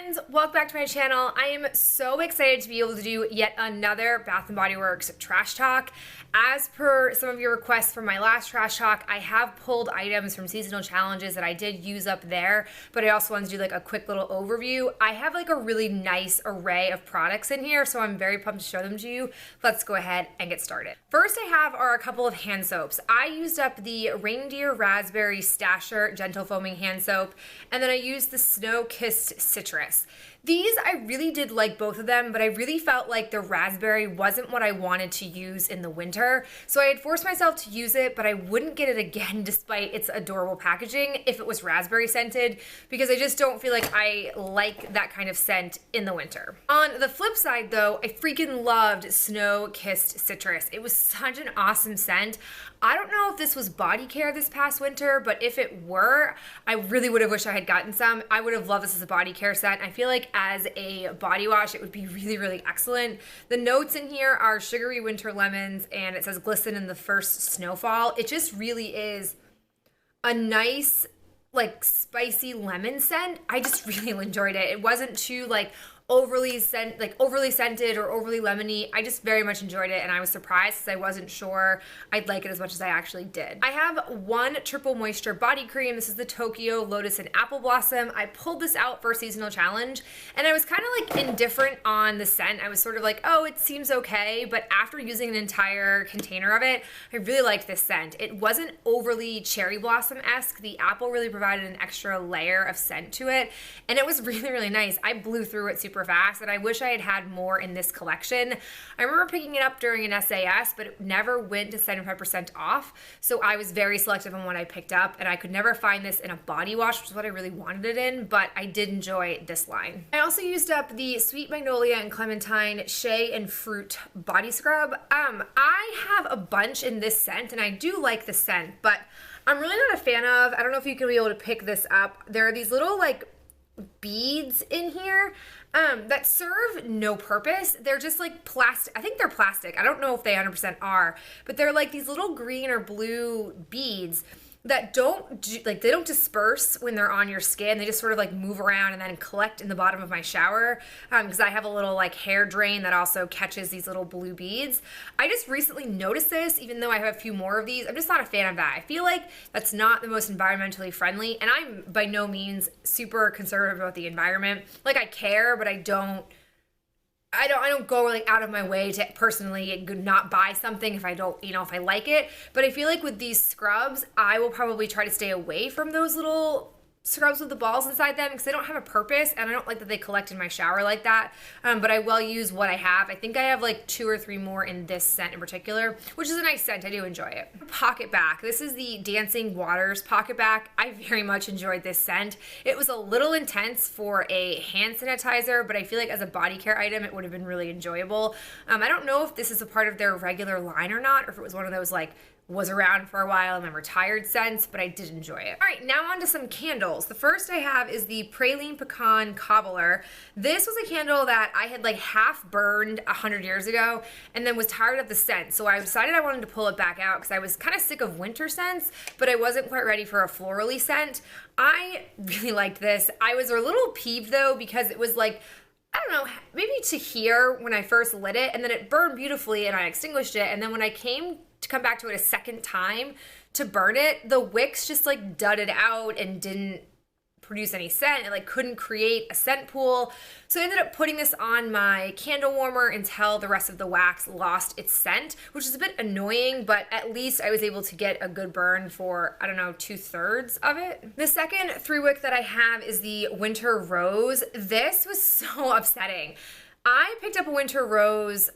friends, welcome back to my channel. I am so excited to be able to do yet another Bath & Body Works trash talk. As per some of your requests from my last trash talk, I have pulled items from seasonal challenges that I did use up there, but I also wanted to do like a quick little overview. I have like a really nice array of products in here, so I'm very pumped to show them to you. Let's go ahead and get started. First I have are a couple of hand soaps. I used up the Reindeer Raspberry Stasher Gentle Foaming Hand Soap, and then I used the Snowkissed Citrus. These, I really did like both of them, but I really felt like the raspberry wasn't what I wanted to use in the winter. So I had forced myself to use it, but I wouldn't get it again despite its adorable packaging if it was raspberry scented, because I just don't feel like I like that kind of scent in the winter. On the flip side though, I freaking loved Snow-Kissed Citrus. It was such an awesome scent. I don't know if this was body care this past winter, but if it were, I really would have wished I had gotten some. I would have loved this as a body care scent. I feel like as a body wash, it would be really, really excellent. The notes in here are sugary winter lemons, and it says glisten in the first snowfall. It just really is a nice, like spicy lemon scent. I just really enjoyed it. It wasn't too like overly scented or overly lemony. I just very much enjoyed it, and I was surprised because I wasn't sure I'd like it as much as I actually did. I have one triple moisture body cream. This is the Tokyo Lotus and Apple Blossom. I pulled this out for a seasonal challenge, and I was kind of like indifferent on the scent. I was sort of like, oh, it seems okay, but after using an entire container of it, I really liked this scent. It wasn't overly cherry blossom-esque. The apple really provided an extra layer of scent to it, and it was really, really nice. I blew through it super fast, and I wish I had had more in this collection. I remember picking it up during an SAS, but it never went to 75% off, so I was very selective on what I picked up, and I could never find this in a body wash, which is what I really wanted it in, but I did enjoy this line. I also used up the Sweet Magnolia and Clementine Shea and Fruit Body Scrub. I have a bunch in this scent, and I do like the scent, but I'm really not a fan of, I don't know if you can be able to pick this up. There are these little like beads in here that serve no purpose. They're just like plastic. I think they're plastic. I don't know if they 100% are, but they're like these little green or blue beads that they don't disperse when they're on your skin. They just sort of like move around and then collect in the bottom of my shower, because I have a little like hair drain that also catches these little blue beads. I just recently noticed this, even though I have a few more of these. I'm just not a fan of that. I feel like that's not the most environmentally friendly, and I'm by no means super conservative about the environment. Like I care, but I don't go like out of my way to personally not buy something if I don't, if I like it. But I feel like with these scrubs, I will probably try to stay away from those little scrubs with the balls inside them because they don't have a purpose, and I don't like that they collect in my shower like that. But I will use what I have. I think I have like 2 or 3 more in this scent in particular, which is a nice scent. I do enjoy it. Pocket Back. This is the Dancing Waters Pocket Back. I very much enjoyed this scent. It was a little intense for a hand sanitizer, but I feel like as a body care item, it would have been really enjoyable. I don't know if this is a part of their regular line or not, or if it was one of those like was around for a while and then retired scents, but I did enjoy it. All right, now on to some candles. The first I have is the Praline Pecan Cobbler. This was a candle that I had like half burned 100 years ago and then was tired of the scent. So I decided I wanted to pull it back out because I was kind of sick of winter scents, but I wasn't quite ready for a florally scent. I really liked this. I was a little peeved though because it was like, I don't know, maybe to here when I first lit it, and then it burned beautifully and I extinguished it, and then when I came to come back to it a second time to burn it, the wicks just like dudded out and didn't produce any scent. It like couldn't create a scent pool. So I ended up putting this on my candle warmer until the rest of the wax lost its scent, which is a bit annoying, but at least I was able to get a good burn for, I don't know, 2/3 of it. The second 3-wick that I have is the Winter Rose. This was so upsetting. I picked up a Winter Rose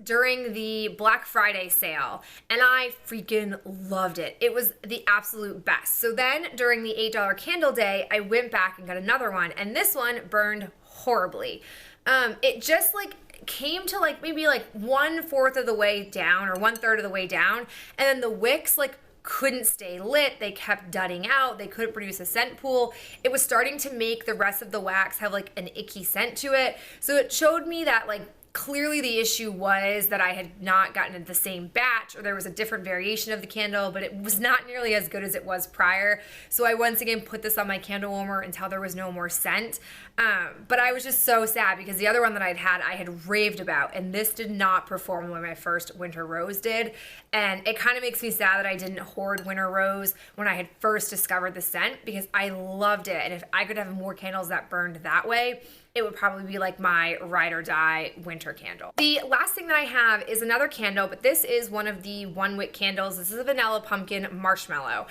during the Black Friday sale, and I freaking loved it. It was the absolute best. So then during the $8 candle day, I went back and got another one, and this one burned horribly. It just like came to like maybe like 1/4 of the way down or 1/3 of the way down, and then the wicks like couldn't stay lit. They kept dudding out. They couldn't produce a scent pool. It was starting to make the rest of the wax have like an icky scent to it. So it showed me that like clearly the issue was that I had not gotten the same batch, or there was a different variation of the candle, but it was not nearly as good as it was prior. So I once again put this on my candle warmer until there was no more scent. But I was just so sad because the other one that I had raved about, and this did not perform the way my first winter rose did. And it kind of makes me sad that I didn't hoard winter rose when I had first discovered the scent, because I loved it. And if I could have more candles that burned that way, it would probably be like my ride or die winter candle. The last thing that I have is another candle, but this is one of the 1 wick candles. This is a vanilla pumpkin marshmallow.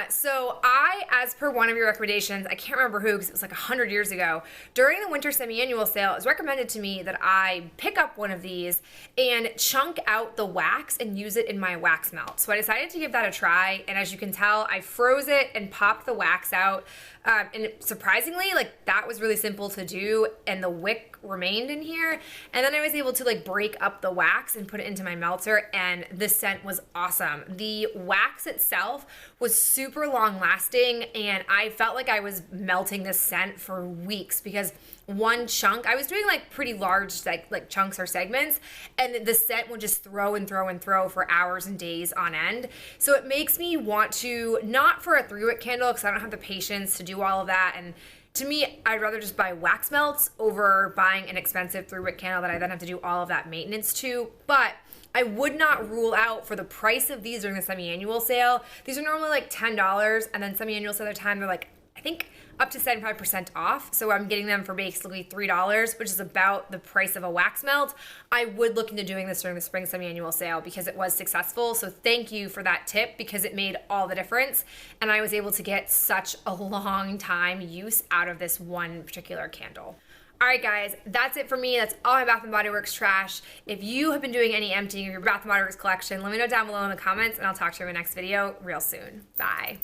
So I, as per one of your recommendations, I can't remember who, because it was like 100 years ago, during the winter semi-annual sale, it was recommended to me that I pick up one of these and chunk out the wax and use it in my wax melt. So I decided to give that a try, and as you can tell, I froze it and popped the wax out. And surprisingly, like, that was really simple to do, and the wick remained in here. And then I was able to like break up the wax and put it into my melter, and the scent was awesome. The wax itself was super long lasting, and I felt like I was melting this scent for weeks, because one chunk, I was doing like pretty large like chunks or segments, and the scent would just throw and throw and throw for hours and days on end. So it makes me want to, not for a 3 wick candle, because I don't have the patience to do all of that, and to me, I'd rather just buy wax melts over buying an expensive 3 wick candle that I then have to do all of that maintenance to. But I would not rule out, for the price of these during the semi-annual sale, these are normally like $10, and then semi-annual sale other time they're like, I think, up to 75% off. So I'm getting them for basically $3, which is about the price of a wax melt. I would look into doing this during the spring semi-annual sale because it was successful. So thank you for that tip, because it made all the difference. And I was able to get such a long time use out of this one particular candle. All right, guys, that's it for me. That's all my Bath & Body Works trash. If you have been doing any emptying of your Bath & Body Works collection, let me know down below in the comments, and I'll talk to you in my next video real soon. Bye.